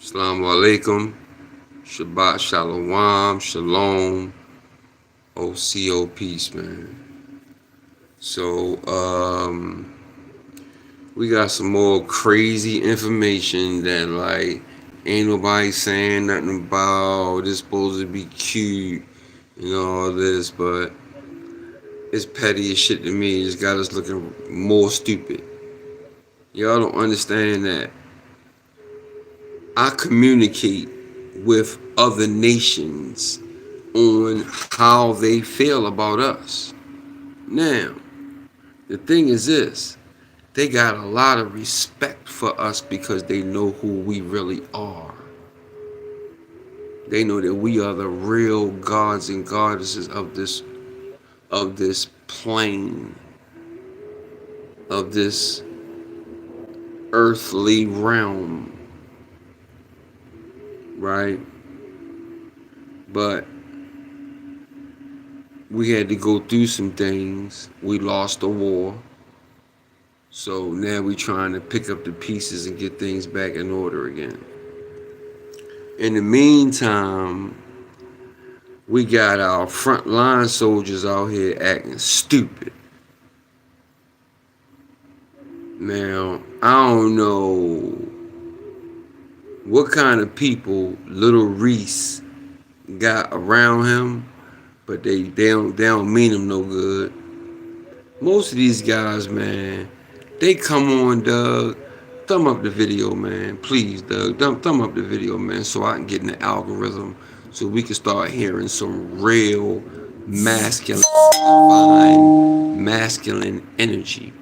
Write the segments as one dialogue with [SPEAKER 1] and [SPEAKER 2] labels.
[SPEAKER 1] Assalamu alaikum. Shabbat shalom. Shalom. OCO peace, man. So, we got some more crazy information that like ain't nobody saying nothing about. It's supposed to be cute and all this, but it's petty as shit to me. It's got us looking more stupid. Y'all don't understand that I communicate with other nations on how they feel about us. Now, the thing is this, they got a lot of respect for us because they know who we really are. They know that we are the real gods and goddesses of this plane, of this earthly realm, right? But we had to go through some things. We lost a war. So now we're trying to pick up the pieces and get things back in order again. In the meantime, we got our frontline soldiers out here acting stupid. Now, I don't know what kind of people Lil Reese got around him, but they don't mean him no good. Most of these guys, man, they come on, Doug. Thumb up the video, man. Please, Doug. Thumb up the video, man, so I can get in the algorithm so we can start hearing some real masculine, divine, masculine energy.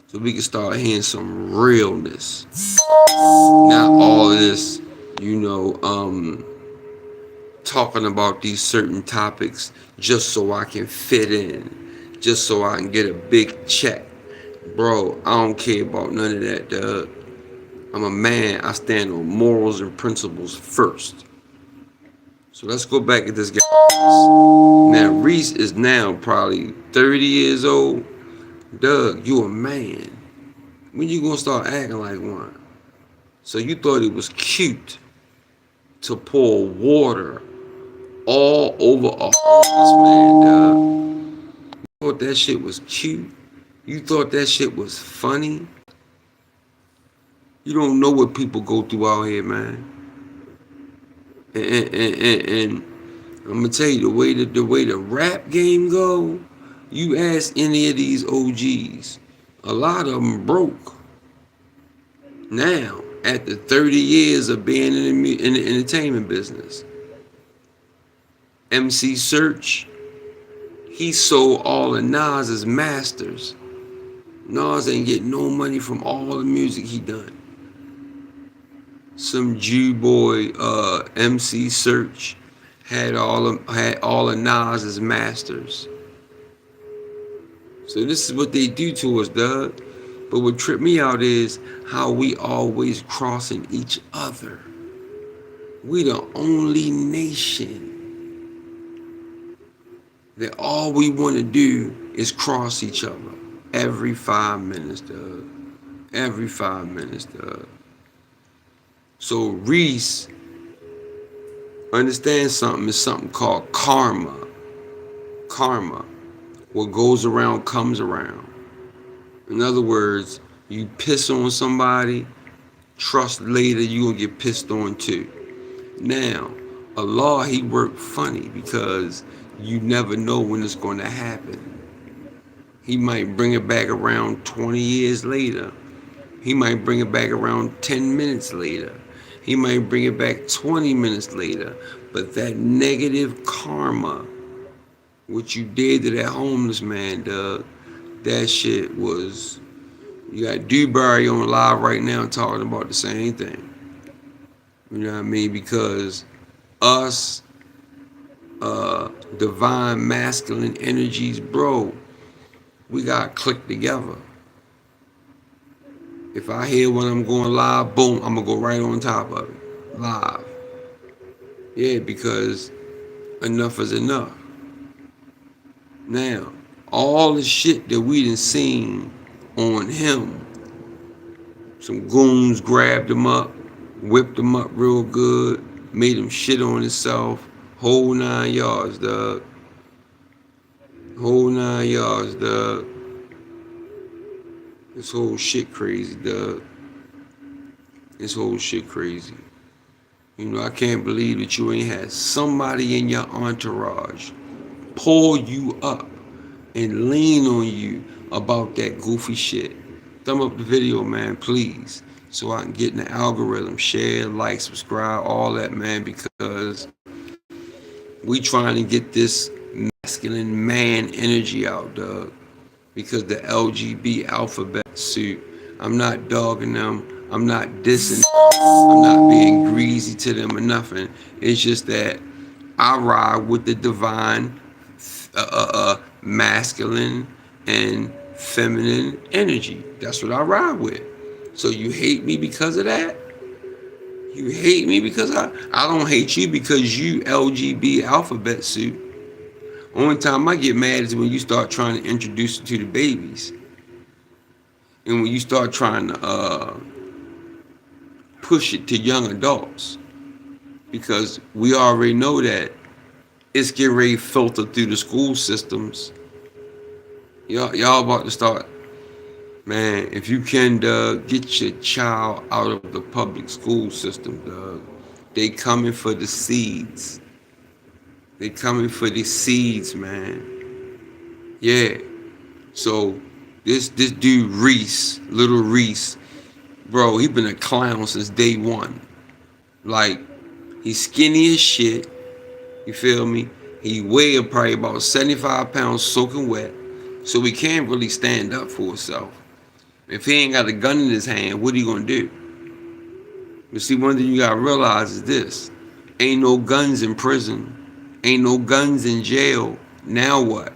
[SPEAKER 1] So we can start hearing some realness. Not all of this, you know, talking about these certain topics just so I can fit in, just so I can get a big check. Bro, I don't care about none of that, Doug. I'm a man. I stand on morals and principles first. So let's go back at this guy. Now, Reese is now probably 30 years old. Doug, you a man. When you gonna start acting like one? So you thought it was cute to pour water all over a homeless man, Doug? You thought that shit was cute? You thought that shit was funny? You don't know what people go through out here, man. And I'm gonna tell you the way the rap game go. You ask any of these OGs, a lot of them broke. Now, after 30 years of being in the entertainment business, MC Search, he sold all of Nas's masters. Nas ain't getting no money from all the music he done. Some Jew boy, MC Search, had all of Nas's masters. So this is what they do to us, Doug. But what tripped me out is how we always crossing each other. We the only nation that all we want to do is cross each other every 5 minutes, Doug. Every 5 minutes, Doug. So Reese understands something. It's something called karma. Karma. What goes around comes around. In other words, you piss on somebody, trust later you gonna get pissed on too. Now, Allah, he worked funny because you never know when it's gonna happen. He might bring it back around 20 years later. He might bring it back around 10 minutes later. He might bring it back 20 minutes later. But that negative karma, what you did to that homeless man, Doug, that shit was... You got Dewberry on live right now talking about the same thing. You know what I mean? Because us, divine masculine energies, bro, we got to click together. If I hear when I'm going live, boom, I'm going to go right on top of it. Live. Yeah, because enough is enough. Now, all the shit that we done seen on him, some goons grabbed him up, whipped him up real good, made him shit on himself, whole 9 yards, dog. Whole 9 yards, dog. This whole shit crazy, dog. This whole shit crazy. I can't believe that you ain't had somebody in your entourage pull you up and lean on you about that goofy shit. Thumb up the video, man, please, so I can get in the algorithm. Share, like, subscribe, all that, man, because we trying to get this masculine man energy out, dog. Because the LGB alphabet suit, I'm not dogging them, I'm not dissing them, I'm not being greasy to them or nothing. It's just that I ride with the divine masculine and feminine energy. That's what I ride with. So you hate me because of that? You hate me because I don't hate you because you LGB alphabet suit. Only time I get mad is when you start trying to introduce it to the babies. And when you start trying to push it to young adults. Because we already know that it's getting ready to filter through the school systems. Y'all about to start, man. If you can, get your child out of the public school system, Doug. They coming for the seeds. They coming for the seeds, man. Yeah. So this dude Reese, Lil Reese, bro, he been a clown since day one. Like, he's skinny as shit. You feel me? He weighed probably about 75 pounds soaking wet. So he can't really stand up for himself. If he ain't got a gun in his hand, what are you gonna do? But see, one thing you gotta realize is this. Ain't no guns in prison. Ain't no guns in jail. Now what?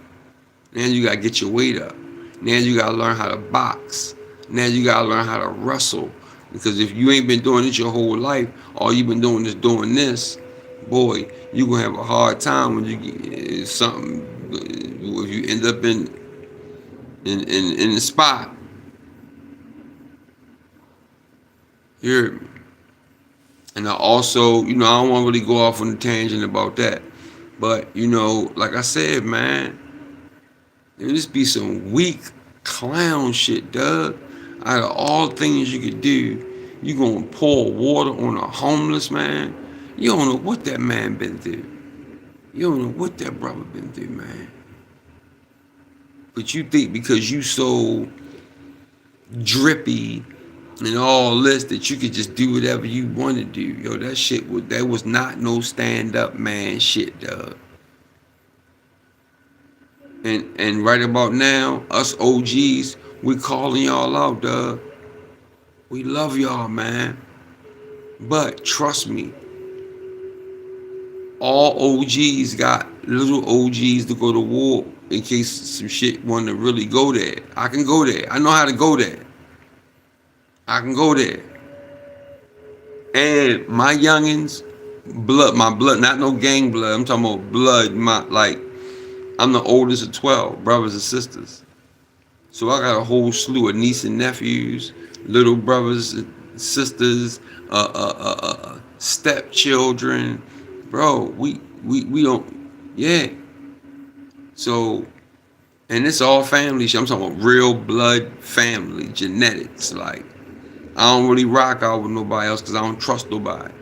[SPEAKER 1] Now you gotta get your weight up. Now you gotta learn how to box. Now you gotta learn how to wrestle. Because if you ain't been doing this your whole life, all you've been doing is doing this, boy, you gonna have a hard time when you get something. If you end up in the spot, you hear me? And I also, I don't want to really go off on a tangent about that, but like I said, man, there just be some weak clown shit, Doug. Out of all things you could do, you gonna pour water on a homeless man? You don't know what that man been through. You don't know what that brother been through, man. But you think because you so drippy and all this that you could just do whatever you want to do. Yo, that was not no stand-up man shit, dog. And right about now, us OGs, we calling y'all out, dog. We love y'all, man. But trust me, all OGs got little OGs to go to war in case some shit want to really go there. I can go there. I know how to go there. I can go there. And my youngins, my blood, not no gang blood. I'm talking about blood. I'm the oldest of 12 brothers and sisters. So I got a whole slew of nieces and nephews, little brothers and sisters, stepchildren. Bro, we don't, yeah. So, and it's all family shit. I'm talking about real blood family, genetics. Like, I don't really rock out with nobody else because I don't trust nobody.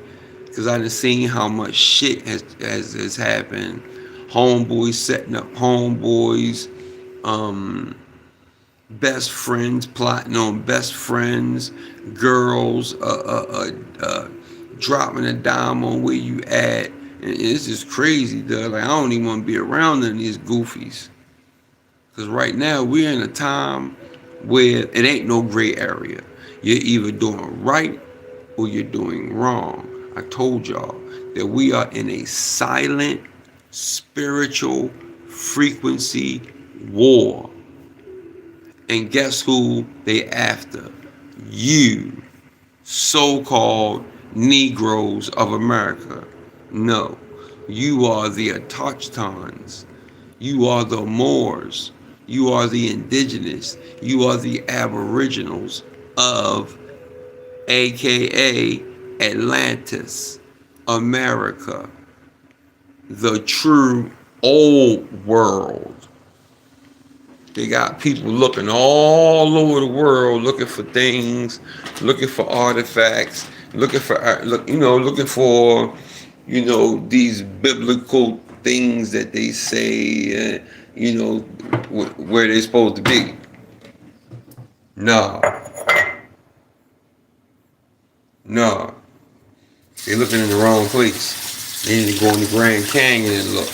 [SPEAKER 1] Because I done seen how much shit has happened. Homeboys setting up homeboys. Best friends plotting on best friends. Girls dropping a dime on where you at. And it's just crazy, dude. Like, I don't even want to be around none of these goofies. Because right now, we're in a time where it ain't no gray area. You're either doing right or you're doing wrong. I told y'all that we are in a silent, spiritual frequency war. And guess who they after? You, so-called Negroes of America. No, you are the autochtons. You are the Moors. You are the indigenous. You are the aboriginals of AKA Atlantis, America, the true old world. They got people looking all over the world, looking for things, looking for artifacts, looking for looking for, these biblical things that they say, where they're supposed to be. No, no, they're looking in the wrong place. They need to go in the Grand Canyon and look.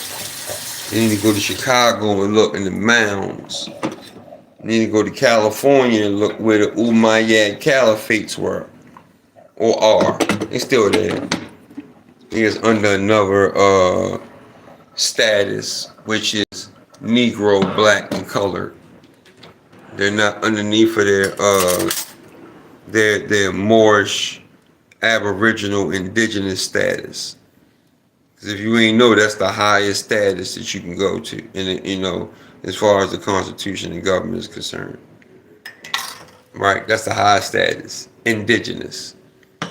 [SPEAKER 1] They need to go to Chicago and look in the mounds. They need to go to California and look where the Umayyad Caliphates were or are. They still there. They just under another status, which is Negro, black, and colored. They're not underneath of their Moorish, Aboriginal, indigenous status. Because if you ain't know, that's the highest status that you can go to, and as far as the Constitution and government is concerned. Right? That's the highest status. Indigenous.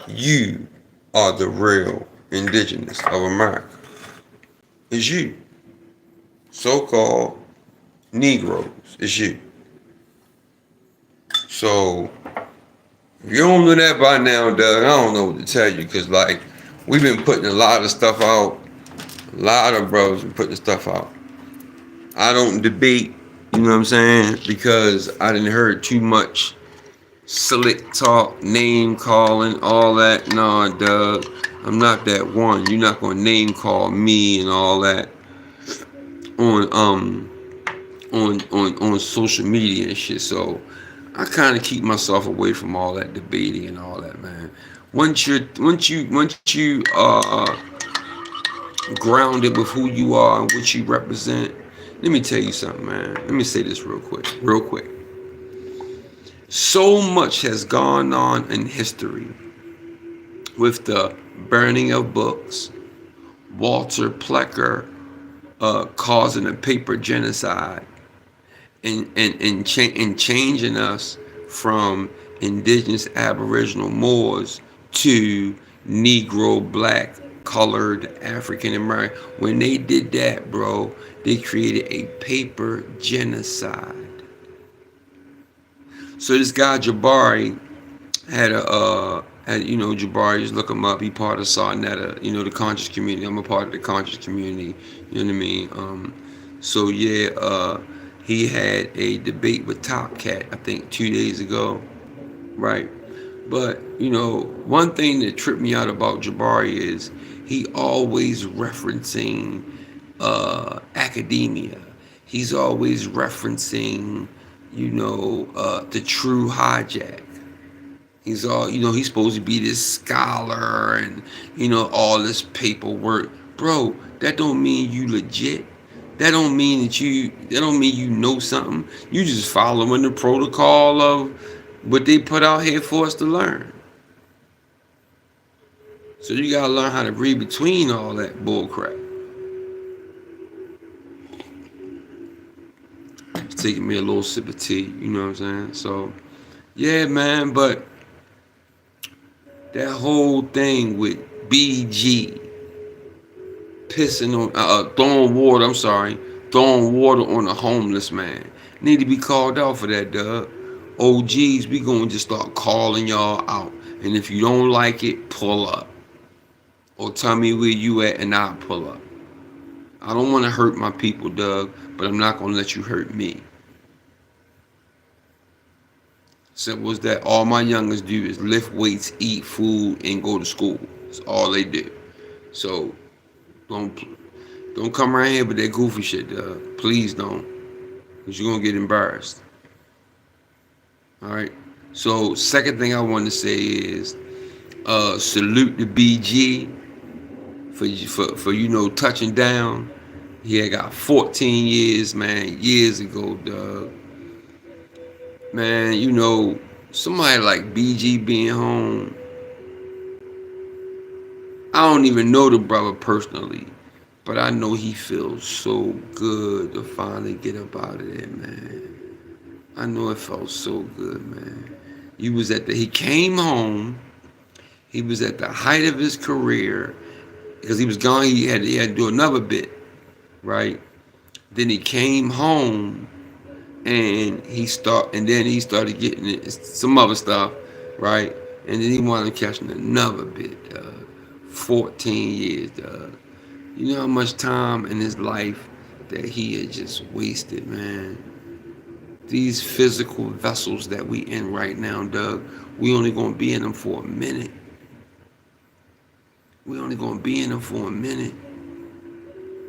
[SPEAKER 1] You are the real indigenous of America. It's you. So-called Negroes. It's you. So, if you don't know that by now, Doug, I don't know what to tell you, because, we've been putting a lot of stuff out. A lot of brothers been putting stuff out. I don't debate, you know what I'm saying, because I didn't heard too much slick talk, name calling, all that. Nah, Doug, I'm not that one. You're not gonna name call me and all that on social media and shit. So I kind of keep myself away from all that debating and all that, man. Once you grounded with who you are and what you represent, let me tell you something, man. Let me say this real quick. So much has gone on in history with the burning of books, Walter Plecker causing a paper genocide, and changing us from indigenous Aboriginal Moors to Negro, black, colored, African American. When they did that, bro, they created a paper genocide. So this guy Jabari had Jabari, just look him up. He part of Sarnetta, the conscious community. I'm a part of the conscious community. You know what I mean? So yeah, he had a debate with Top Cat, I think 2 days ago, right? But one thing that tripped me out about Jabari is he always referencing academia. He's always referencing, the true hijack. He's he's supposed to be this scholar and, all this paperwork. Bro, that don't mean you legit. That don't mean you know something. You just following the protocol of what they put out here for us to learn. So you gotta learn how to read between all that bullcrap. It's taking me a little sip of tea, you know what I'm saying? So, yeah, man, but that whole thing with BG pissing on, throwing water on a homeless man. Need to be called out for that, Doug. OGs, we gonna just start calling y'all out. And if you don't like it, pull up. Or tell me where you at and I'll pull up. I don't want to hurt my people, Doug, but I'm not gonna let you hurt me. Simple as that. All my youngers do is lift weights, eat food, and go to school. That's all they do. So don't come around here with that goofy shit, Doug. Please don't, because you're gonna get embarrassed. All right. So second thing I want to say is salute to BG for touching down. He had got 14 years, man, years ago, Doug. Man, somebody like BG being home. I don't even know the brother personally, but I know he feels so good to finally get up out of there, man. I know it felt so good, man. He came home, He was at the height of his career because he was gone. He had to do another bit, right? Then he came home and then he started getting some other stuff, right? And then he wound up catching another bit, 14 years, You know how much time in his life that he had just wasted, man. These physical vessels that we in right now, Doug, we only gonna be in them for a minute. We only gonna be in them for a minute.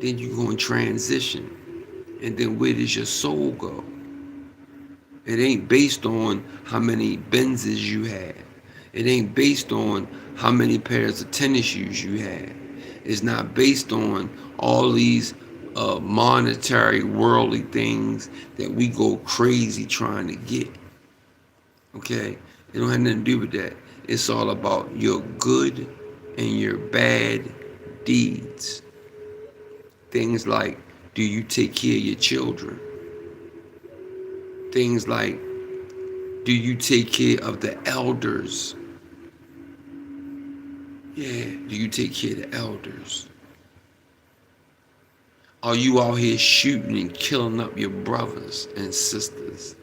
[SPEAKER 1] Then you gonna transition. And then where does your soul go? It ain't based on how many Benzes you have. It ain't based on how many pairs of tennis shoes you have. It's not based on all these monetary, worldly things that we go crazy trying to get. Okay? It don't have nothing to do with that. It's all about your good and your bad deeds. Things like, do you take care of your children? Things like, do you take care of the elders? Yeah, do you take care of the elders? Are you out here shooting and killing up your brothers and sisters?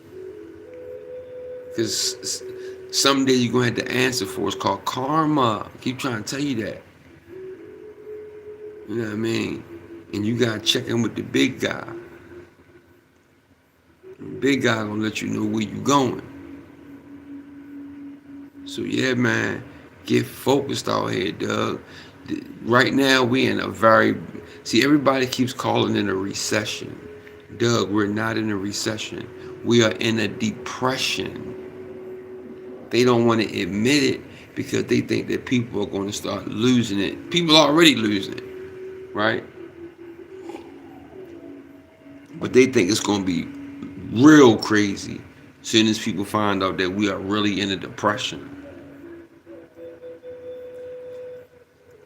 [SPEAKER 1] Because someday you're going to have to answer for it. It's called karma. I keep trying to tell you that. You know what I mean? And you got to check in with the big guy. The big guy going to let you know where you going. So yeah, man, get focused out here, Doug. Right now, we in a everybody keeps calling it a recession. Doug, we're not in a recession. We are in a depression. They don't want to admit it because they think that people are going to start losing it. People are already losing it, right? But they think it's going to be real crazy as soon as people find out that we are really in a depression.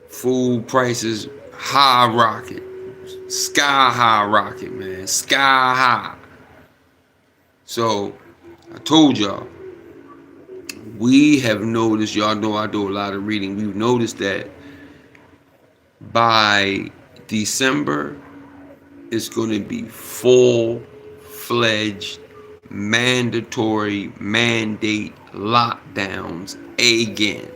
[SPEAKER 1] Food prices high rocket, sky high rocket, man, sky high. So I told y'all, we have noticed, y'all know I do a lot of reading, we've noticed that by December, it's going to be full-fledged, mandatory, mandate lockdowns again.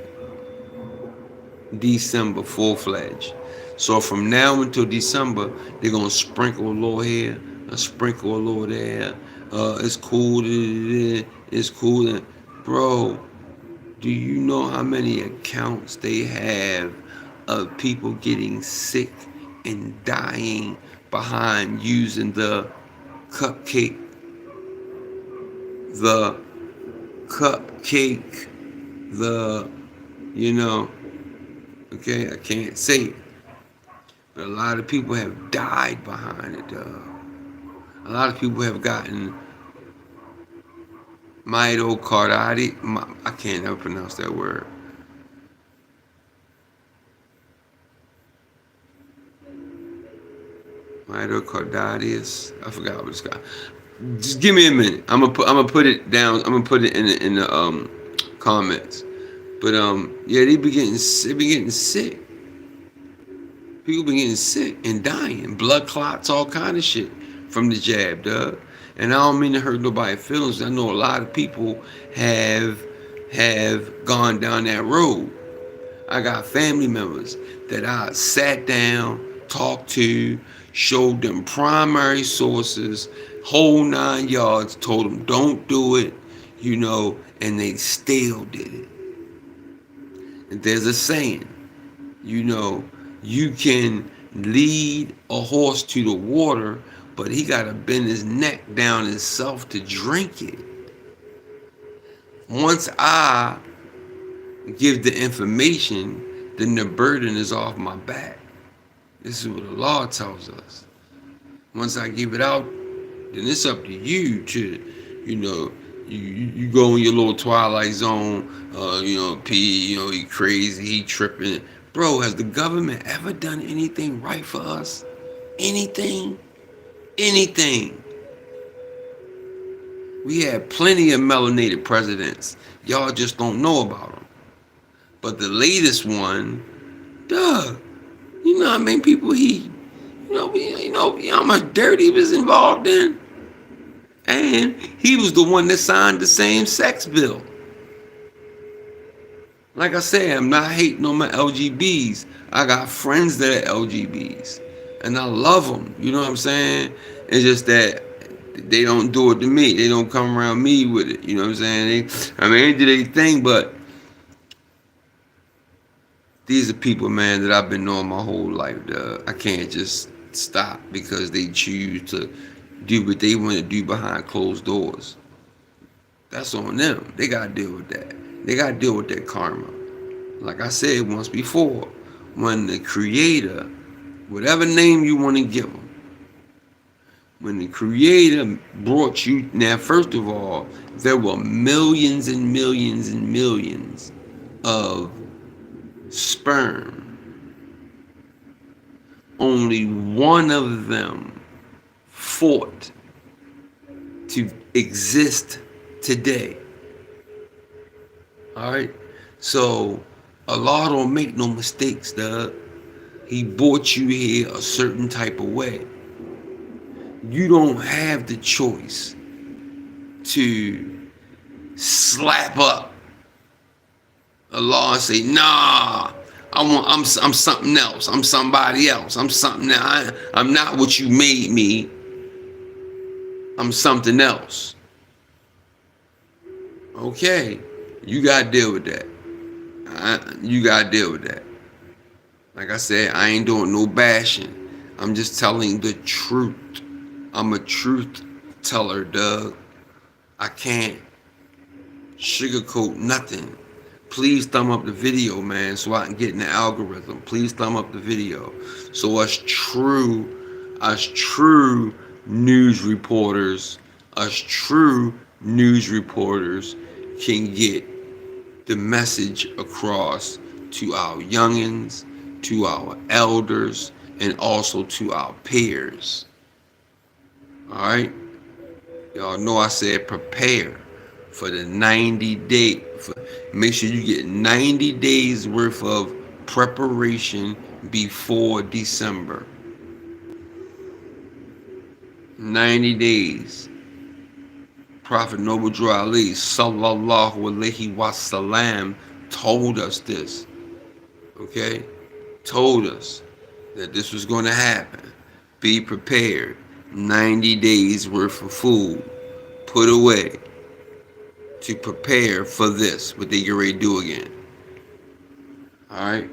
[SPEAKER 1] December, full-fledged. So from now until December, they're going to sprinkle a little here, sprinkle a little there. It's cool, it's cool. Bro, do you know how many accounts they have of people getting sick and dying behind using the cupcake, okay, I can't say it. But a lot of people have died behind it, A lot of people have gotten myocarditis. I can't ever pronounce that word. Myocarditis. I forgot what it's called. Just give me a minute. I'm gonna put it down. I'm gonna put it in the comments. But yeah, they be getting sick. People been getting sick and dying, blood clots, all kind of shit from the jab, Doug. And I don't mean to hurt nobody's feelings. I know a lot of people have gone down that road. I got family members that I sat down, talked to, showed them primary sources, whole 9 yards, told them don't do it, and they still did it. And there's a saying, you can lead a horse to the water, but he got to bend his neck down himself to drink it. Once I give the information, then the burden is off my back. This is what the law tells us. Once I give it out, then it's up to you to, you go in your little twilight zone, pee, he crazy, he tripping. Bro, has the government ever done anything right for us? Anything? Anything? We had plenty of melanated presidents. Y'all just don't know about them. But the latest one, duh, you know how many people how much dirt he was involved in? And he was the one that signed the same sex bill. Like I said, I'm not hating on my LGBs. I got friends that are LGBs, and I love them. You know what I'm saying? It's just that they don't do it to me. They don't come around me with it. You know what I'm saying? They do their thing, but these are people, man, that I've been knowing my whole life. I can't just stop because they choose to do what they want to do behind closed doors. That's on them. They got to deal with that. They got to deal with that karma. Like I said once before, when the creator, whatever name you want to give them, when the creator brought you, now first of all, there were millions and millions and millions of sperm. Only one of them fought to exist today. All right? So, Allah don't make no mistakes, dog. He brought you here a certain type of way. You don't have the choice to slap up Allah and say, nah, I'm something else. I'm somebody else. I'm something else. I'm not what you made me. I'm something else. Okay, you gotta deal with that. You gotta deal with that. Like I said, I ain't doing no bashing. I'm just telling the truth. I'm a truth teller, Doug. I can't sugarcoat nothing. Please thumb up the video, man, so I can get in the algorithm. Please thumb up the video. So us true news reporters can get the message across to our youngins, to our elders, and also to our peers. Alright? Y'all know I said prepare for the 90-day. Make sure you get 90 days worth of preparation before December. 90 days. Prophet Noble Ali sallallahu alaihi wasallam told us this. Okay? Told us that this was going to happen. Be prepared. 90 days worth of food put away to prepare for this, what they get ready to do again. Alright?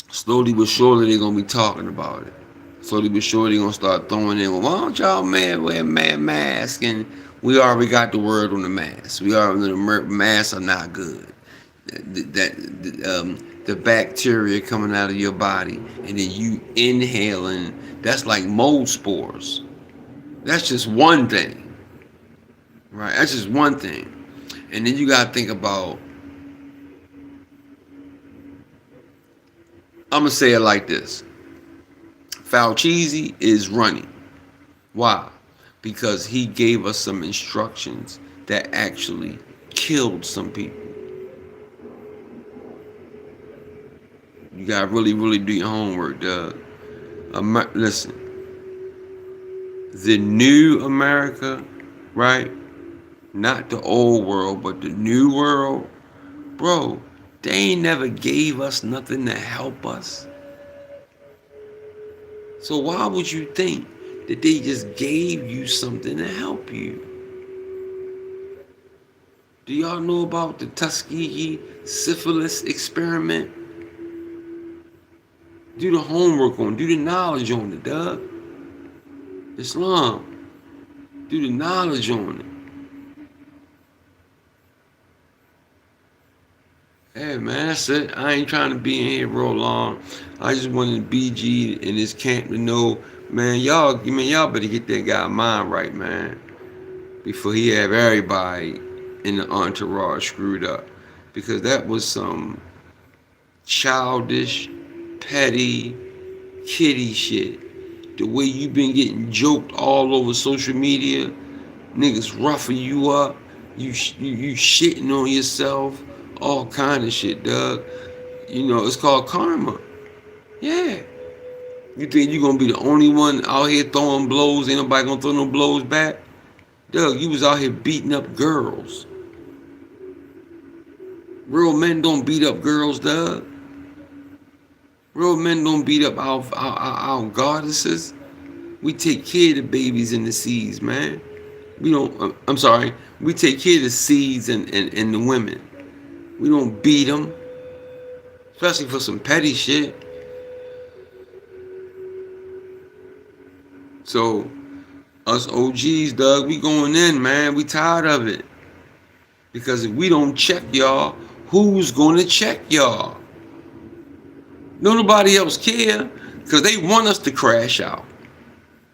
[SPEAKER 1] Slowly but surely they're going to be talking about it. Slowly but surely they're going to start throwing in, well, why don't y'all man wear masks? And we already got the word on the mask. We already know the masks are not good. The bacteria coming out of your body and then you inhaling, that's like mold spores. That's just one thing. Right? That's just one thing. And then you got to think about, I'm going to say it like this. Fauci is running. Why? Because he gave us some instructions that actually killed some people. You got to really, really do your homework, Doug. Listen. The new America, right? Not the old world, but the new world. Bro, they ain't never gave us nothing to help us. So why would you think that they just gave you something to help you? Do y'all know about the Tuskegee syphilis experiment? Do the homework on it. Do the knowledge on it, Doug. Islam. Do the knowledge on it. Hey man, that's it. I ain't trying to be in here real long. I just wanted BG in this camp to know, man, y'all better get that guy mind right, man. Before he have everybody in the entourage screwed up. Because that was some childish, petty, kiddie shit. The way you been getting joked all over social media, niggas roughing you up, You shitting on yourself, all kind of shit, Doug. It's called karma. Yeah. You think you gonna be the only one out here throwing blows? Ain't nobody gonna throw no blows back? Doug, you was out here beating up girls. Real men don't beat up girls, Doug. Real men don't beat up our goddesses. We take care of the babies in the seas, man. We don't. I'm sorry. We take care of the seeds and the women. We don't beat them, especially for some petty shit. So us OGs, Doug, we going in, man. We tired of it. Because if we don't check y'all, who's gonna check y'all? Nobody else care because they want us to crash out.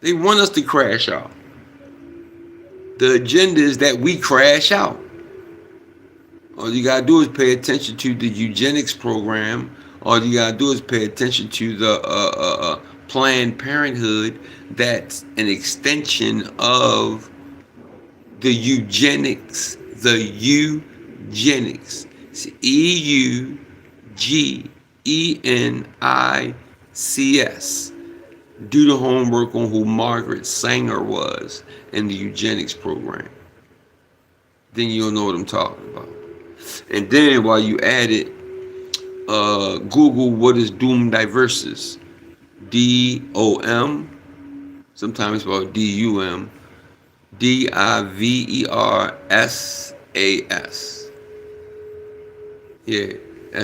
[SPEAKER 1] They want us to crash out. The agenda is that we crash out. All you gotta do is pay attention to the eugenics program. All you gotta do is pay attention to the Planned Parenthood. That's an extension of the eugenics. The eugenics. It's EUGENICS. Do the homework on who Margaret Sanger was in the eugenics program. Then you'll know what I'm talking about. And then while you at it, Google what is Doom Diversus. DOM. Sometimes it's spelled DUM. DIVERSAS. Yeah,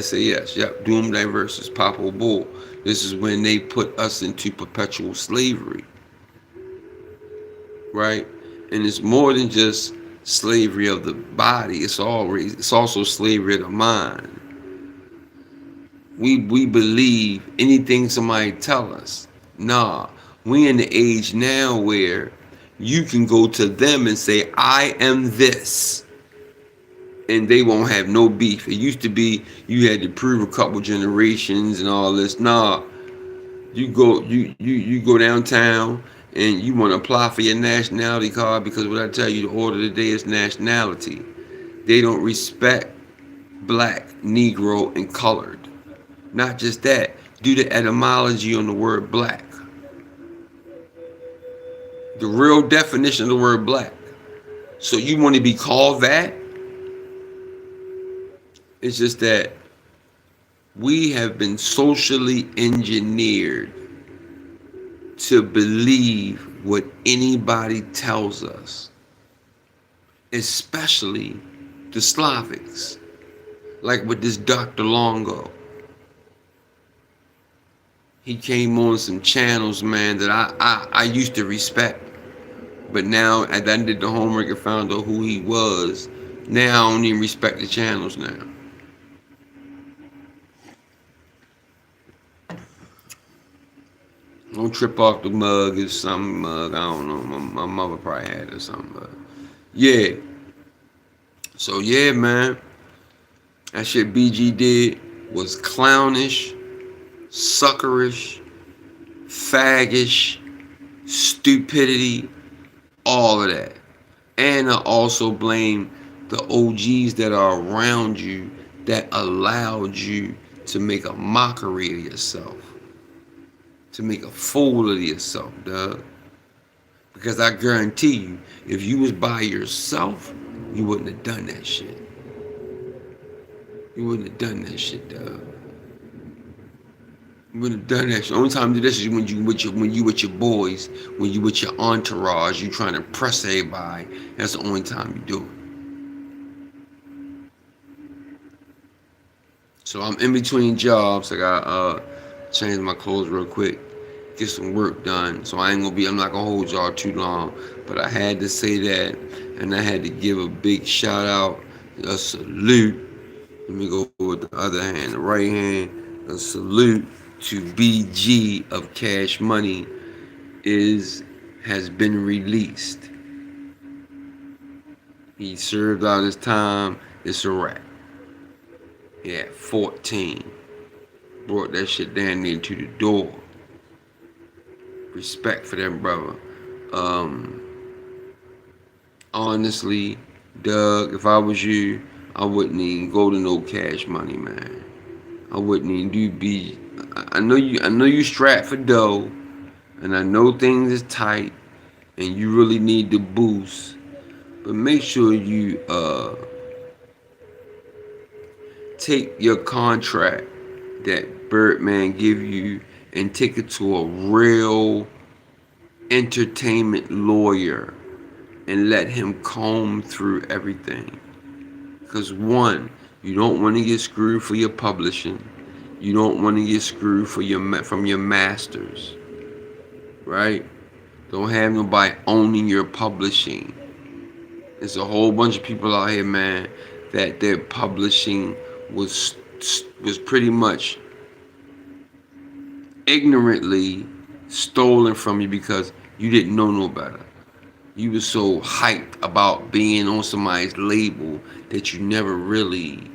[SPEAKER 1] SAS. Yep, Doom Diversus. Papa Bull. This is when they put us into perpetual slavery. Right? And it's more than just slavery of the body. It's also slavery of the mind. We believe anything somebody tell us. Nah, we in the age now where you can go to them and say, I am this. And they won't have no beef. It used to be you had to prove a couple generations and all this. Nah, you go downtown and you want to apply for your nationality card because what I tell you, the order today is nationality. They don't respect black, Negro, and colored. Not just that, do the etymology on the word black. The real definition of the word black. So you want to be called that? It's just that we have been socially engineered to believe what anybody tells us, especially the Slavics, like with this Dr. Longo. He came on some channels, man, that I used to respect. But now, as I did the homework and found out who he was, now I don't even respect the channels now. Don't trip off the mug. It's some mug. I don't know. My mother probably had it or something. But yeah. So yeah, man. That shit BG did was clownish, suckerish, faggish, stupidity, all of that. And I also blame the OGs that are around you that allowed you to make a mockery of yourself. To make a fool of yourself, dog. Because I guarantee you, if you was by yourself, you wouldn't have done that shit. You wouldn't have done that shit, dog. You wouldn't have done that shit. The only time you do this is when you with your boys, when you with your entourage, you trying to impress everybody. That's the only time you do it. So I'm in between jobs. I got change my clothes real quick, get some work done. So I'm not gonna hold y'all too long. But I had to say that, and I had to give a big shout out, a salute. Let me go with the other hand, the right hand. A salute to BG of Cash Money has been released. He served out his time. It's a wrap. Yeah, 14. Brought that shit down there to the door. Respect for them, brother. Honestly, Doug, if I was you, I wouldn't even go to no Cash Money, man. I wouldn't even do be. I know you. I know you strapped for dough, and I know things is tight, and you really need the boost. But make sure you take your contract that Birdman give you and take it to a real entertainment lawyer and let him comb through everything. Because one, you don't want to get screwed for your publishing. You don't want to get screwed for from your masters, right? Don't have nobody owning your publishing. There's a whole bunch of people out here, man, that their publishing was pretty much ignorantly stolen from you because you didn't know no better. You were so hyped about being on somebody's label that you never really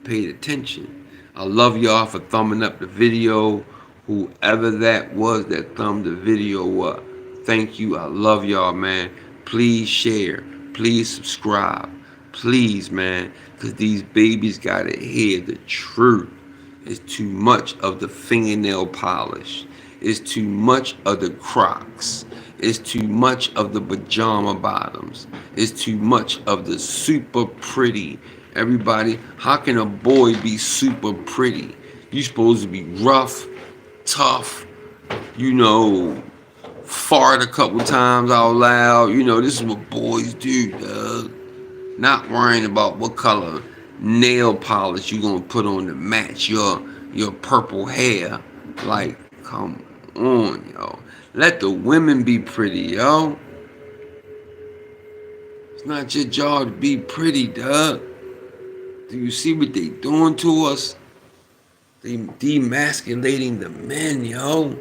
[SPEAKER 1] paid attention. I love y'all for thumbing up the video. Whoever that was that thumbed the video up, thank you. I love y'all, man. Please share. Please subscribe. Please, man, because these babies gotta hear the truth. It's too much of the fingernail polish. It's too much of the Crocs. It's too much of the pajama bottoms. It's too much of the super pretty. Everybody, how can a boy be super pretty? You supposed to be rough, tough, you know, fart a couple times out loud. You know, this is what boys do, dog. Not worrying about what color nail polish you gonna put on to match your purple hair. Like, come on, yo. Let the women be pretty, yo. It's not your job to be pretty, dog. Do you see what they doing to us? They demasculating the men, yo.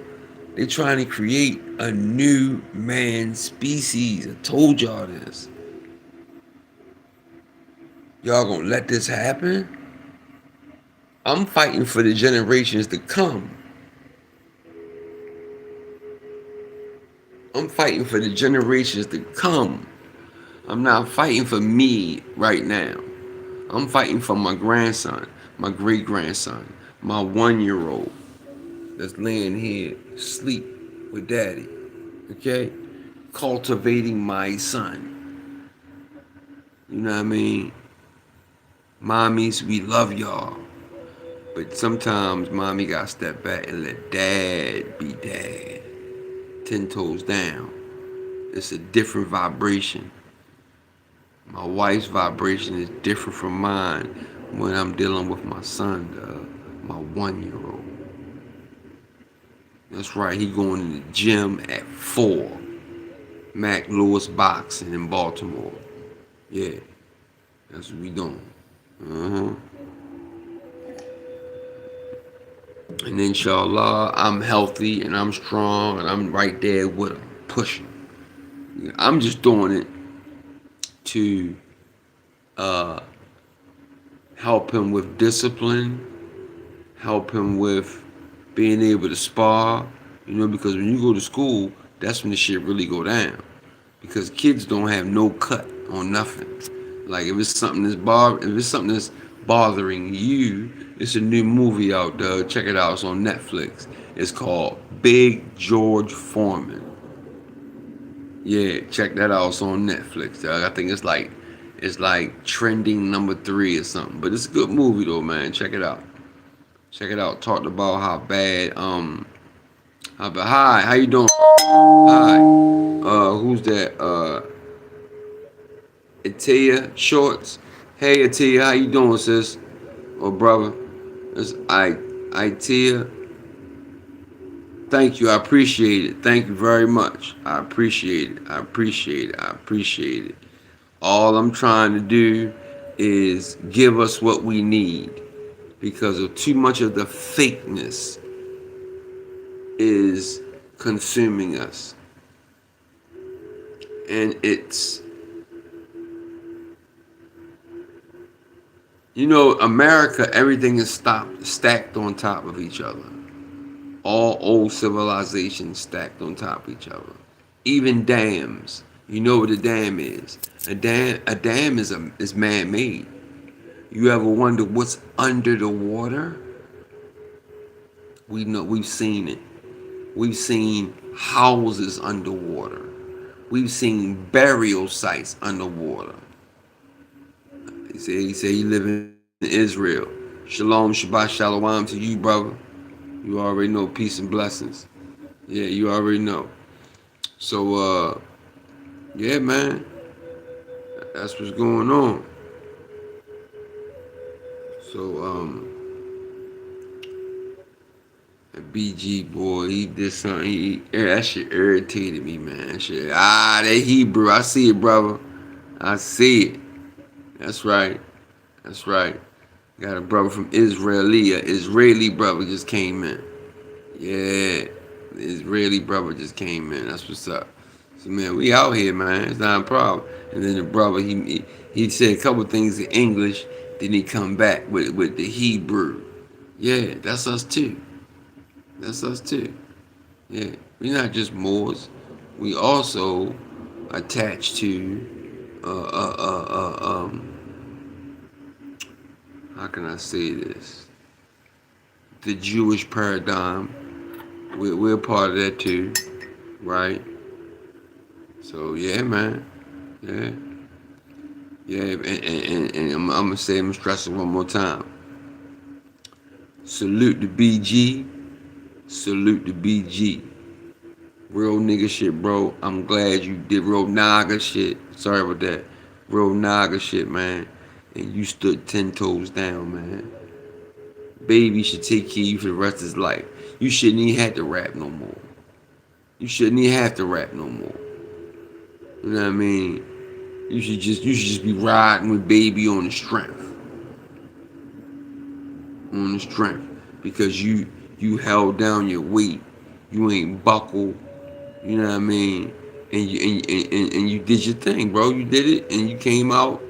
[SPEAKER 1] They trying to create a new man species. I told y'all this. Y'all gonna let this happen? I'm fighting for the generations to come. I'm fighting for the generations to come. I'm not fighting for me right now. I'm fighting for my grandson, my great grandson, my 1 year old that's laying here sleep with daddy. Okay? Cultivating my son. You know what I mean? Mommies, we love y'all. But sometimes mommy gotta step back and let dad be dad. 10 toes down. It's a different vibration. My wife's vibration is different from mine when I'm dealing with my son, my 1 year old. That's right, he going to the gym at 4. Mac Lewis Boxing in Baltimore. Yeah, that's what we doing. And inshallah, I'm healthy and I'm strong and I'm right there with him, pushing. I'm just doing it to help him with discipline, help him with being able to spar, because when you go to school, that's when the shit really go down. Because kids don't have no cut on nothing. Like if it's something that's bothering you, it's a new movie out there. Check it out. It's on Netflix. It's called Big George Foreman. Yeah, check that out. It's on Netflix, dog. I think it's like trending number 3 or something. But it's a good movie though, man. Check it out. Check it out. Talked about how bad hi, how you doing? Hi. Who's that? Atia Shorts. Hey Atia, how you doing, sis? Or brother? It's Atia. Thank you. I appreciate it. Thank you very much. I appreciate it. I appreciate it. I appreciate it. All I'm trying to do is give us what we need because of too much of the fakeness is consuming us. And it's, America, everything is stacked on top of each other. All old civilizations stacked on top of each other. Even dams. You know what a dam is? A dam is man-made. You ever wonder what's under the water? We've seen it. We've seen houses underwater. We've seen burial sites underwater. He live in Israel. Shalom, Shabbat, Shalom to you, brother. You already know peace and blessings. Yeah, you already know. So, yeah, man, that's what's going on. So, BG boy, he did something. That shit irritated me, man. That Hebrew. I see it, brother. I see it. That's right. That's right. Got a brother from Israeli. An Israeli brother just came in. Yeah, the Israeli brother just came in. That's what's up. So man, we out here, man. It's not a problem. And then the brother, he said a couple things in English. Then he come back with the Hebrew. Yeah, that's us too. That's us too. Yeah, we're not just Moors. We also attached to how can I say this? The Jewish paradigm. We're part of that too, right? So yeah, man. Yeah, yeah. And I'm gonna say, I'm stressing one more time. Salute the BG. Salute the BG. Real nigga shit, bro. I'm glad you did real naga shit. Sorry about that. Real naga shit, man. And you stood 10 toes down, man. Baby should take care of you for the rest of his life. You shouldn't even have to rap no more. You shouldn't even have to rap no more. You know what I mean? You should just be riding with Baby on the strength. On the strength. Because you held down your weight. You ain't buckled. You know what I mean? And you did your thing, bro. You did it and you came out.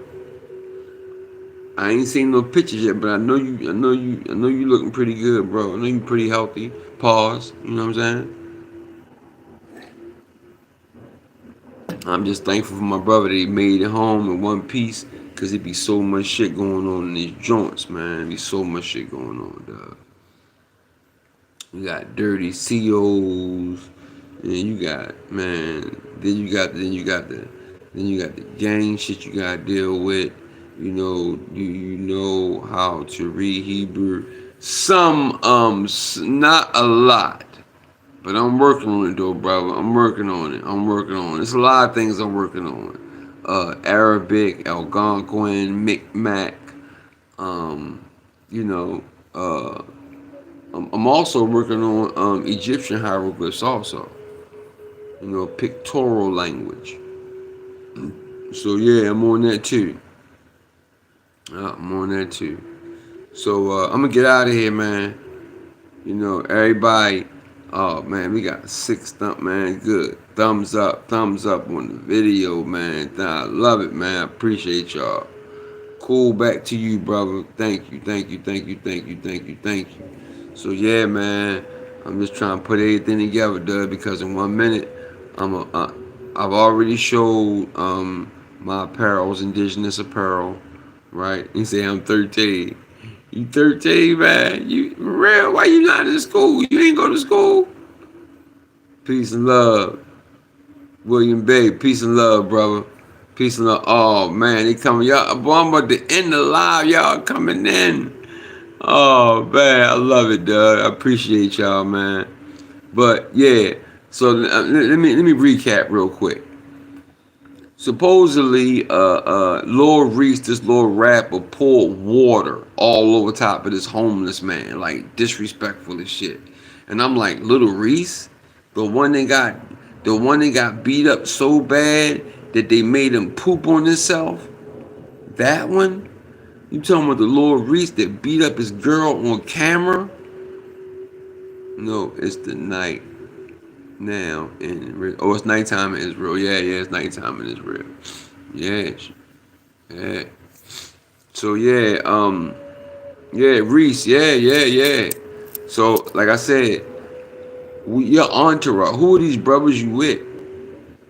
[SPEAKER 1] I ain't seen no pictures yet, but I know you looking pretty good, bro. I know you pretty healthy. Pause. You know what I'm saying? I'm just thankful for my brother that he made it home in one piece, cause it be so much shit going on in these joints, man. It be so much shit going on, dog. You got dirty COs, and you got, man. Then you got the gang shit you gotta deal with. You know how to read Hebrew? Some not a lot. But I'm working on it though, brother. I'm working on it. There's a lot of things I'm working on. Arabic, Algonquin, Micmac. Um, you know, I'm also working on Egyptian hieroglyphs also. Pictorial language. So yeah, I'm on that too. I'm on that too. So I'm gonna get out of here, man. Everybody. Oh man, we got 6 man. Good. Thumbs up on the video, man. I love it, man. I appreciate y'all. Cool, back to you, brother. Thank you. So yeah, man. I'm just trying to put everything together, dude, because in 1 minute, I've already showed my apparels, indigenous apparel, right? You say I'm 13. You 13, man. You real? Why you not in school? You ain't go to school? Peace and love. William Bay, peace and love, brother. Peace and love. Oh, man, they coming. Y'all, boy, I'm about to end the live. Y'all coming in. Oh, man, I love it, Doug. I appreciate y'all, man. But, yeah, so let me recap real quick. Supposedly, Lil Reese, this little rapper, poured water all over top of this homeless man, like disrespectful as shit. And I'm like, Lil Reese, the one that got beat up so bad that they made him poop on himself. That one, you talking about the Lil Reese that beat up his girl on camera? No, it's the night now it's nighttime in Israel. Yeah, it's nighttime in Israel. Yeah. So yeah, Reese, yeah. So like I said, your entourage. Who are these brothers you with?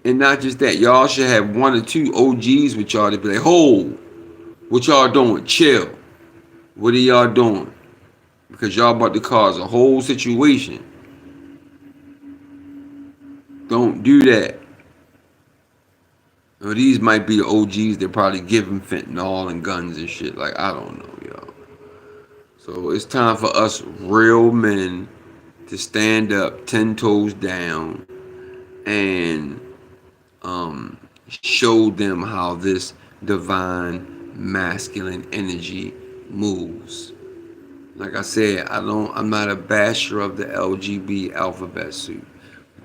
[SPEAKER 1] And not just that, y'all should have one or two OGs with y'all to be like, hold, what y'all doing? Chill. What are y'all doing? Because y'all about to cause a whole situation. Don't do that. Or these might be the OGs that probably give them fentanyl and guns and shit. Like, I don't know, y'all. So it's time for us real men to stand up 10 toes down and show them how this divine masculine energy moves. Like I said, I'm not a basher of the LGB alphabet suit,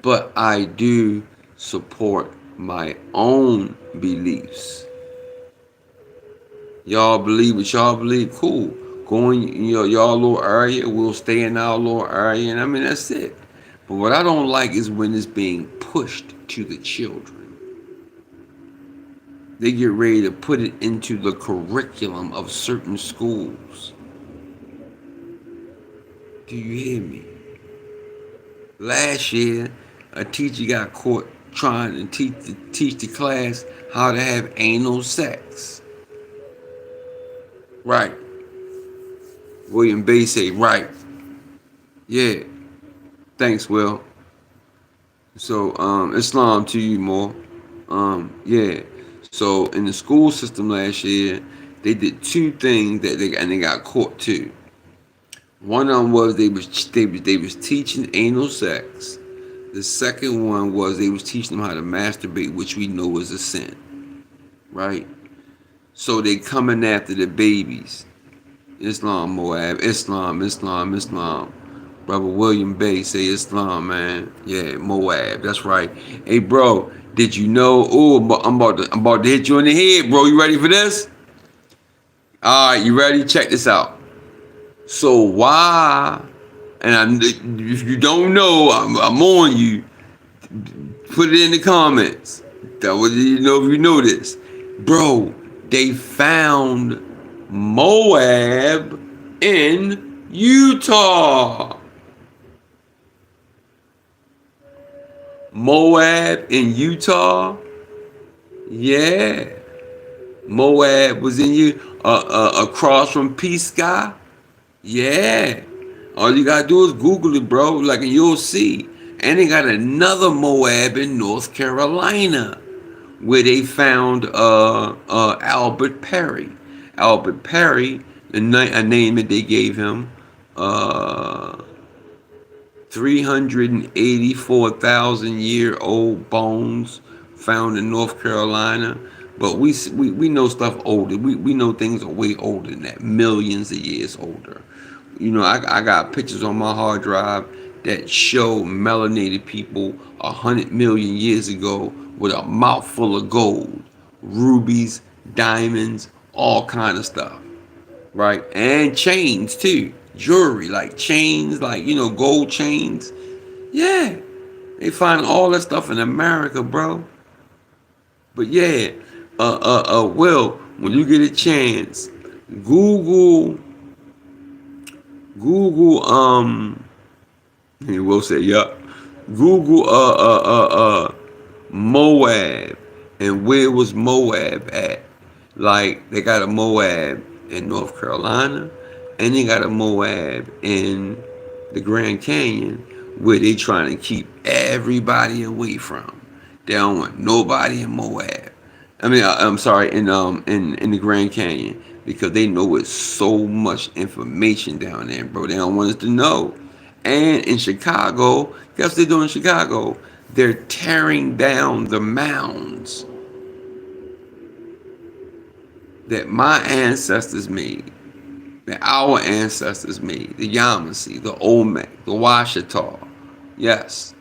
[SPEAKER 1] but I do support my own beliefs. Y'all believe what y'all believe, cool. Go in y'all little area, we'll stay in our little area, and I mean that's it. But what I don't like is when it's being pushed to the children. They get ready to put it into the curriculum of certain schools. Do you hear me? Last year, a teacher got caught trying to teach the class how to have anal sex. Right. William Bay say, right. Yeah. Thanks, Will. So, Islam to you more. Yeah. So in the school system last year, they did two things they got caught too. One of them was they was teaching anal sex. The second one was they was teaching them how to masturbate, which we know is a sin, right? So they coming after the babies. Islam, Moab, Islam, Islam, Islam. Brother William Bay say Islam, man. Yeah, Moab. That's right. Hey, bro, did you know? Oh, I'm about to hit you in the head, bro. You ready for this? All right, you ready? Check this out. So why? And if you don't know, I'm on you. Put it in the comments. That was you know if you know this, bro. They found Moab in Utah. Moab in Utah. Yeah, Moab was in you across from Pisgah. Yeah. All you gotta do is Google it, bro. Like, and you'll see. And they got another Moab in North Carolina, where they found Albert Perry. Albert Perry, a name that they gave him, 384,000-year-old bones found in North Carolina. But we know stuff older. We know things are way older than that, millions of years older. You know, I got pictures on my hard drive that show melanated people 100 million years ago with a mouth full of gold, rubies, diamonds, all kind of stuff, right? And chains too, jewelry like chains, like gold chains. Yeah, they find all that stuff in America, bro. But yeah, Will, when you get a chance, Google, he will say, yup. Google, Moab, and where was Moab at? Like, they got a Moab in North Carolina, and they got a Moab in the Grand Canyon, where they trying to keep everybody away from. They don't want nobody in Moab. I mean, I'm sorry, in the Grand Canyon, because they know it's so much information down there, bro. They don't want us to know. And in Chicago, guess what they're doing in Chicago? They're tearing down the mounds that my ancestors made, that our ancestors made, the Yamasee, the Olmec, the Washita. Yes.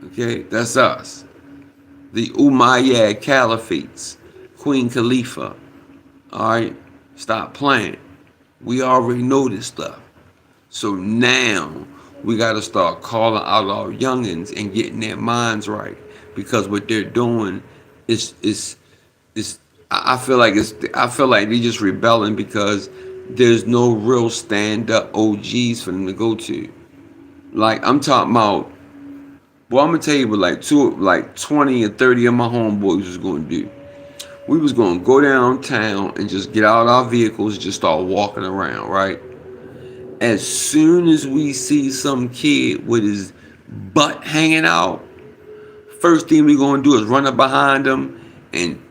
[SPEAKER 1] Okay, that's us. The Umayyad Caliphates, Queen Khalifa. All right, stop playing. We already know this stuff. So now we got to start calling out our youngins and getting their minds right, because what they're doing is I feel like they just rebelling because there's no real stand up OGs for them to go to. Like, I'm talking about Well, I'm gonna tell you what like 20 or 30 of my homeboys was gonna do. We was gonna go downtown and just get out of our vehicles, just start walking around, right? As soon as we see some kid with his butt hanging out, first thing we gonna do is run up behind him. And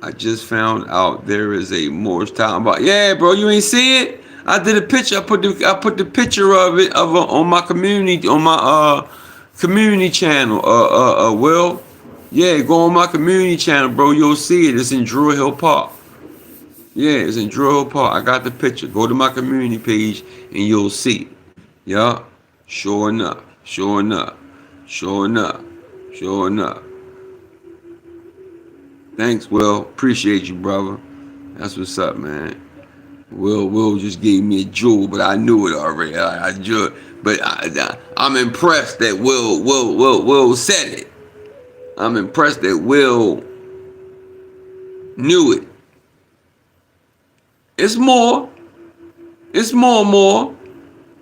[SPEAKER 1] I just found out there is a Morris Town about. Yeah, bro, you ain't see it? I did a picture. I put the picture of it on my community channel. Will, yeah, go on my community channel, bro. You'll see it. It's in Druid Hill Park. Yeah, it's in Druid Hill Park. I got the picture. Go to my community page and you'll see it. Yeah, sure enough, sure enough, sure enough, sure enough. Thanks, Will. Appreciate you, brother. That's what's up, man. Will just gave me a jewel, but I knew it already. But I'm impressed that Will said it. I'm impressed that Will knew it. It's more. It's more.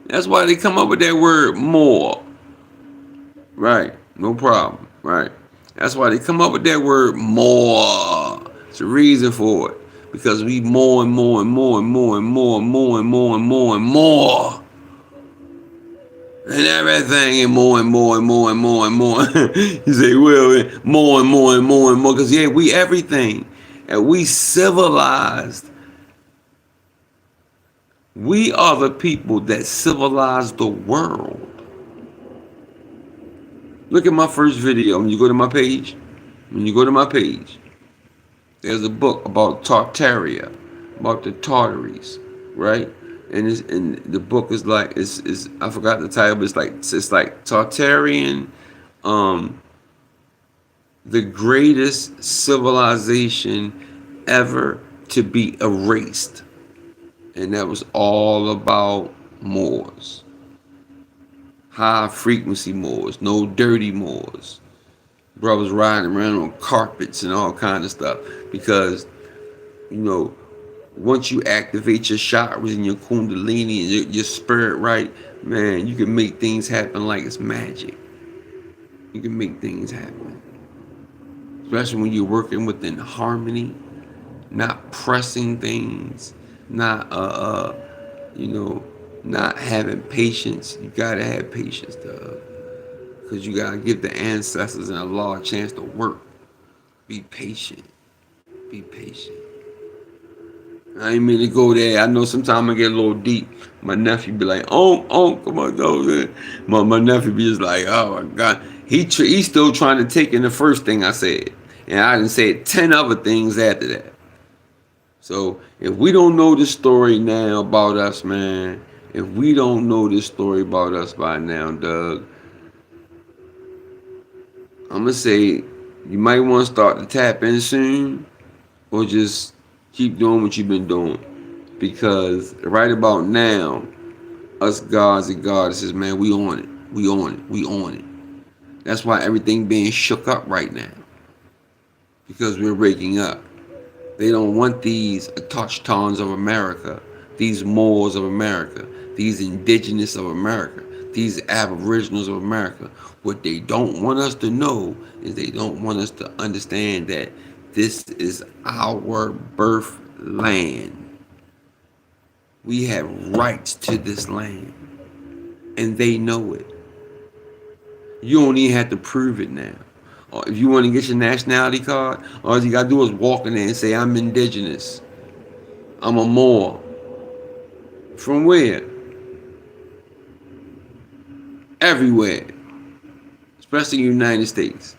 [SPEAKER 1] That's why they come up with that word more. Right. No problem. Right. That's why they come up with that word more. It's a reason for it. Because we more and more and more and more and more and more and more and more and more. And everything and more and more and more and more and more. You say, well, more and more and more and more. Because, yeah, we everything. And we civilized. We are the people that civilized the world. Look at my first video. When you go to my page, there's a book about Tartaria, about the Tartaries, right? And the book is like is I forgot the title, but it's like Tartarian, um, the greatest civilization ever to be erased, and that was all about Moors, high frequency Moors, no dirty Moors. Brothers riding around on carpets and all kind of stuff because you know once you activate your chakras and your kundalini and your spirit right, man, you can make things happen like it's magic. You can make things happen, especially when you're working within harmony, not pressing things, not you know, not having patience. You gotta have patience, dog, because you gotta give the ancestors and Allah a chance to work. Be patient. Be patient. I ain't mean to go there. I know sometimes I get a little deep. My nephew be like, come on, go there. My nephew be just like, oh my God. He's still trying to take in the first thing I said. And I done said 10 other things after that. So if we don't know this story now about us, man, if we don't know this story about us by now, Doug, I'm going to say you might want to start to tap in soon or just keep doing what you've been doing. Because right about now, us gods and goddesses, man, we on it. We on it. We on it. That's why everything being shook up right now. Because we're waking up. They don't want these Autochtons of America, these Moors of America, these indigenous of America, these aboriginals of America. What they don't want us to know is they don't want us to understand that this is our birth land. We have rights to this land. And they know it. You don't even have to prove it now. Or if you want to get your nationality card, all you gotta do is walk in there and say, I'm indigenous. I'm a Moor. From where? Everywhere. Especially in the United States.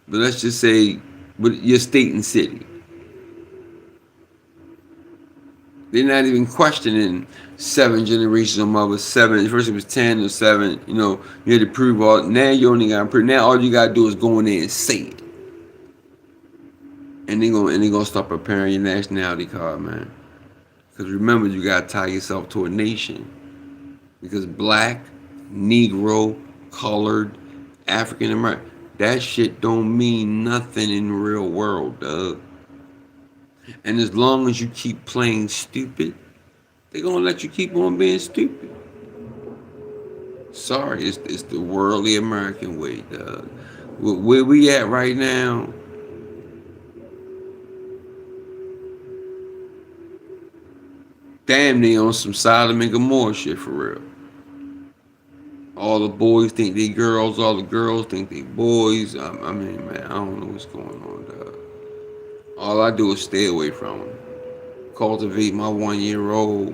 [SPEAKER 1] But let's just say with your state and city. They're not even questioning 7 generations of mothers, 7. First it was 10 or 7. You know, you had to prove all. Now you only got to prove. Now all you got to do is go in there and say it. And they're gonna start preparing your nationality card, man. Because remember, you got to tie yourself to a nation. Because black, Negro, colored, African American, that shit don't mean nothing in the real world, dog. And as long as you keep playing stupid, they're going to let you keep on being stupid. Sorry, it's the worldly American way, dog. Where we at right now, damn, they on some Sodom and Gomorrah shit for real. All the boys think they girls, all the girls think they boys. I mean, man, I don't know what's going on, dog. All I do is stay away from them. Cultivate my 1 year old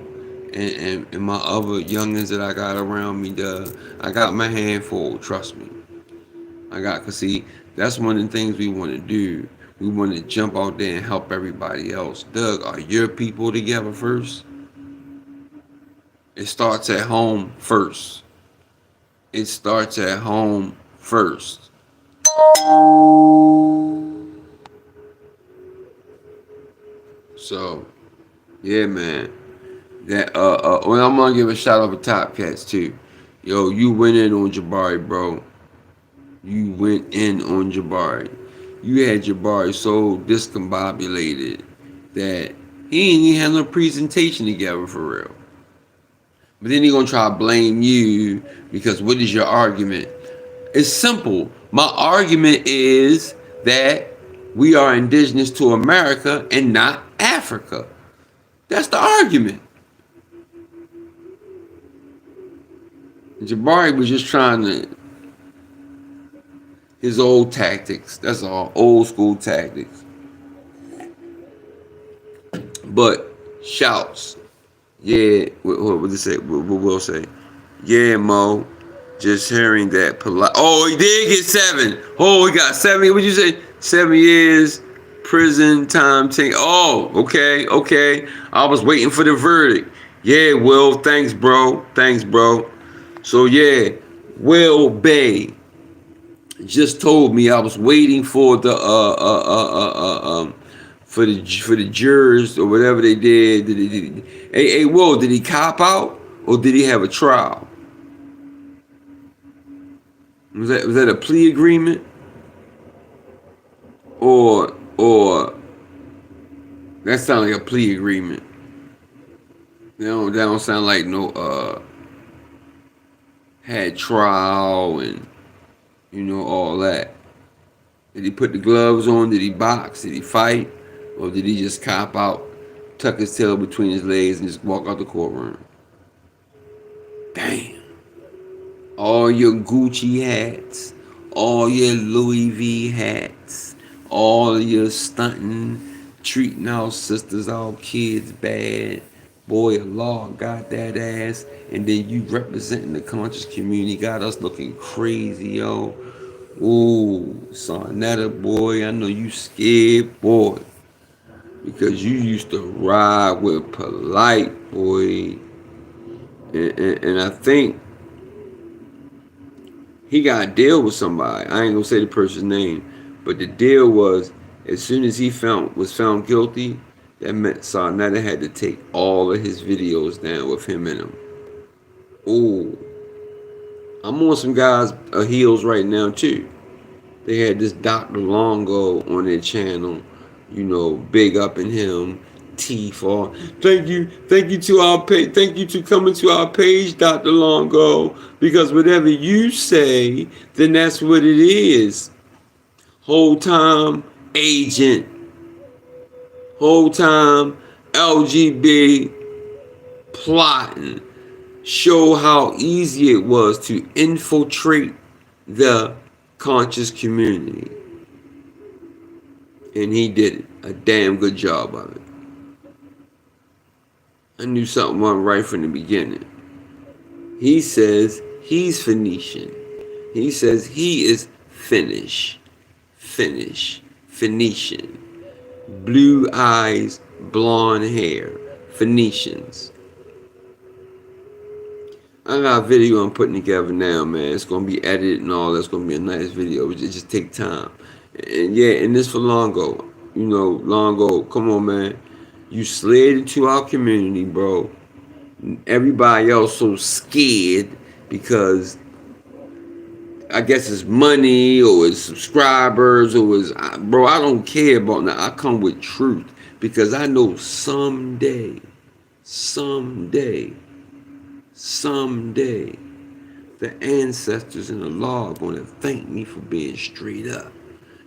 [SPEAKER 1] and my other youngins that I got around me, dog. I got my handful, trust me. Cause see, that's one of the things we want to do. We want to jump out there and help everybody else. Doug, are your people together first? It starts at home first. It starts at home first. So, yeah, man. Well, I'm gonna give a shout out to Top Cats too. Yo, you went in on Jabari, bro. You went in on Jabari. You had Jabari so discombobulated that he ain't even had no presentation together for real. But then he gonna try to blame you because what is your argument? It's simple. My argument is that we are indigenous to America and not Africa. That's the argument. Jabari was just trying to his old tactics. That's all. Old school tactics. But shouts. Yeah, what would it say? What will say? Yeah, Mo. Just hearing that polite. Oh, he did get 7. Oh, he got 7. What'd you say? 7 years prison time. Oh, okay. I was waiting for the verdict. Yeah, Will. Thanks, bro. So yeah, Will Bay just told me I was waiting for the for the jurors or whatever they did. Hey, Will, did he cop out or did he have a trial? Was that a plea agreement or that sounds like a plea agreement? That don't sound like no had trial and all that. Did he put the gloves on? Did he box? Did he fight? Or did he just cop out, tuck his tail between his legs, and just walk out the courtroom? Damn. All your Gucci hats, all your Louis V hats, all your stunting, treating our sisters, our kids bad. Boy, Allah got that ass. And then you representing the conscious community got us looking crazy, yo. Ooh, Sonetta, boy, I know you scared, boy. Because you used to ride with Polite, boy. And I think he got a deal with somebody. I ain't gonna say the person's name, but the deal was as soon as he was found guilty, that meant Sonetta had to take all of his videos down with him in them. Ooh, I'm on some guys' heels right now too. They had this Dr. Longo on their channel, big up in him. T for thank you to our page. Thank you to coming to our page, Dr. Longo. Because whatever you say, then that's what it is. Whole time agent. Whole time LGB plotting. Show how easy it was to infiltrate the conscious community. And he did a damn good job of it. I knew something wasn't right from the beginning. He says he's Phoenician. He says he is Finnish, Phoenician. Blue eyes, blonde hair, Phoenicians. I got a video I'm putting together now, man. It's going to be edited and all. That's going to be a nice video. It just take time. And yeah, and this for Longo. Longo, come on, man. You slid into our community, bro. Everybody else so scared because I guess it's money or it's subscribers or it's... Bro, I don't care about that. I come with truth because I know someday, The ancestors and the law are going to thank me for being straight up.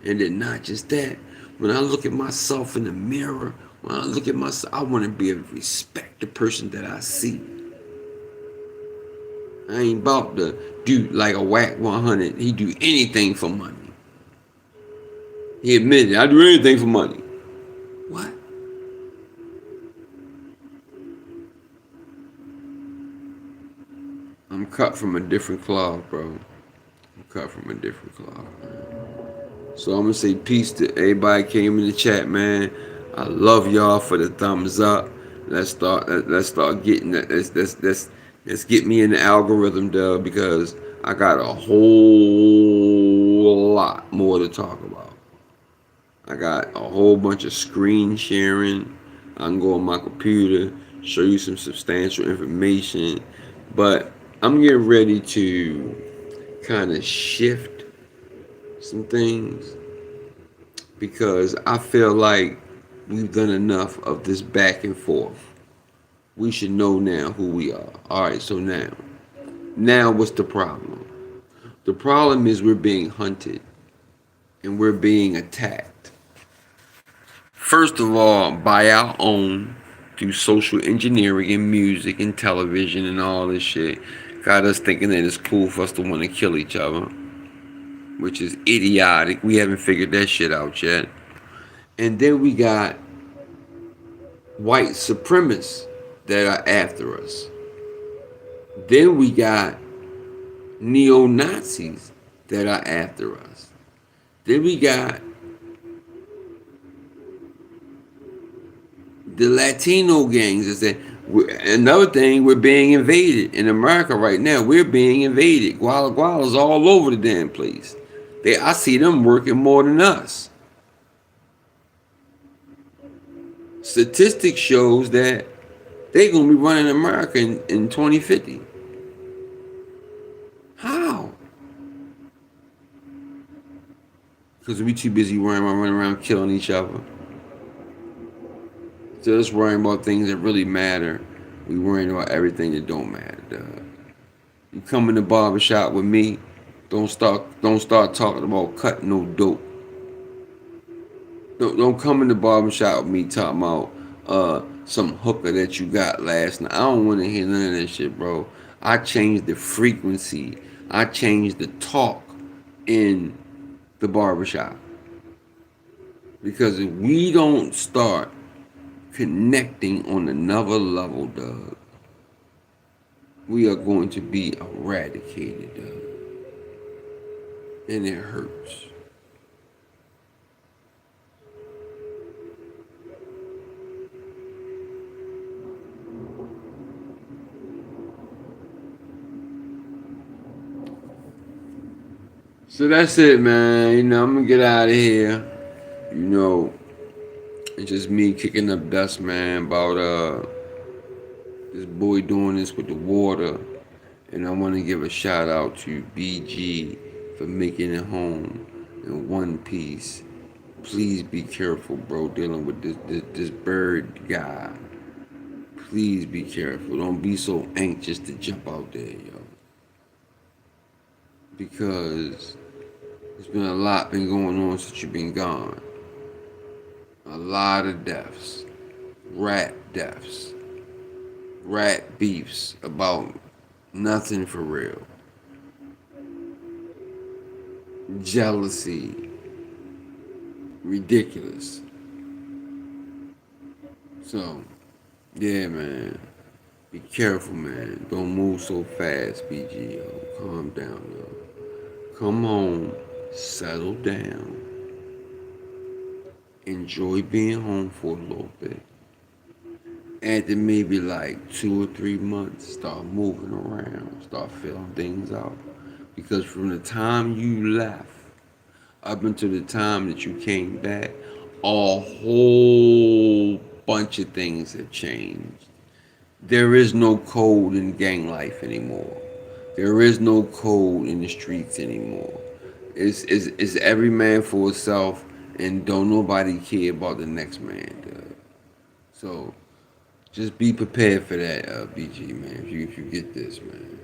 [SPEAKER 1] And then not just that, when I look at myself in the mirror, when I look at myself, I want to be able to respect the person that I see. I ain't about to do like a whack 100. He do anything for money. He admitted, I do anything for money. What? I'm cut from a different cloth, bro. I'm cut from a different cloth, man. So I'm gonna say peace to everybody came in the chat, man. I love y'all for the thumbs up. Let's start getting that. Let's get me in the algorithm, Doug, because I got a whole lot more to talk about. I got a whole bunch of screen sharing. I can go on my computer, show you some substantial information, but I'm getting ready to kind of shift some things because I feel like we've done enough of this back and forth. We should know now who we are. All right, so now what's the problem? The problem is we're being hunted and we're being attacked. First of all, by our own through social engineering and music and television and all this shit. Got us thinking that it's cool for us to want to kill each other, which is idiotic. We haven't figured that shit out yet. And then we got white supremacists that are after us. Then we got neo-Nazis that are after us. Then we got the Latino gangs. Is that another thing? We're being invaded in America right now. We're being invaded. Guala Guala's all over the damn place. I see them working more than us. Statistics shows that they're gonna be running America in 2050. How? Because we too busy running around killing each other. Just worrying about things that really matter. We worrying about everything that don't matter. Dog. You come in the barbershop with me, don't start talking about cutting no dope. Don't come in the barbershop with me talking about some hooker that you got last night. I don't want to hear none of that shit, bro. I changed the frequency. I changed the talk in the barbershop. Because if we don't start connecting on another level, Doug, we are going to be eradicated, Doug. And it hurts. So that's it, man. I'm gonna get out of here. It's just me kicking up dust, man, about this boy doing this with the water. And I want to give a shout out to BG for making it home in one piece. Please be careful, bro, dealing with this bird guy. Please be careful. Don't be so anxious to jump out there, yo. Because there's been a lot been going on since you've been gone. A lot of deaths. Rat deaths. Rat beefs about nothing for real. Jealousy. Ridiculous. So, yeah, man. Be careful, man. Don't move so fast, BG. Yo. Calm down, yo. Come home. Settle down. Enjoy being home for a little bit. After maybe like 2 or 3 months, start moving around. Start filling things out. Because from the time you left up until the time that you came back, a whole bunch of things have changed. There is no code in gang life anymore. There is no code in the streets anymore. It's every man for himself, and don't nobody care about the next man. So just be prepared for that, BG, man. If you get this, man.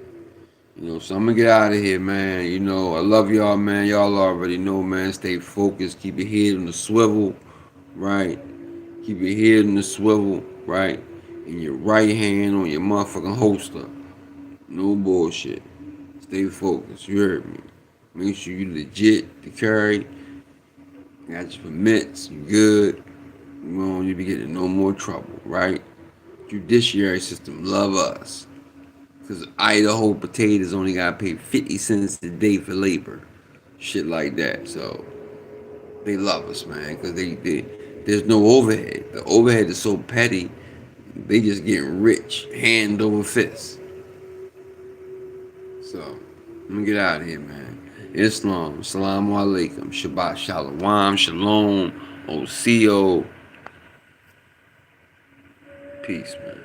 [SPEAKER 1] So I'm gonna get out of here, man. I love y'all, man. Y'all already know, man. Stay focused. Keep your head on the swivel, right? Keep your head on the swivel, right? And your right hand on your motherfucking holster. No bullshit. Stay focused. You heard me. Make sure you legit to carry. Got your permits. You good. You won't you be getting no more trouble, right? Judiciary system love us. Because Idaho potatoes only got paid 50 cents a day for labor. Shit like that. So they love us, man. Because there's no overhead. The overhead is so petty, they just getting rich, hand over fist. So, let me get out of here, man. Islam, Assalamu alaikum, Shabbat Shalom, Shalom, OCO. Peace, man.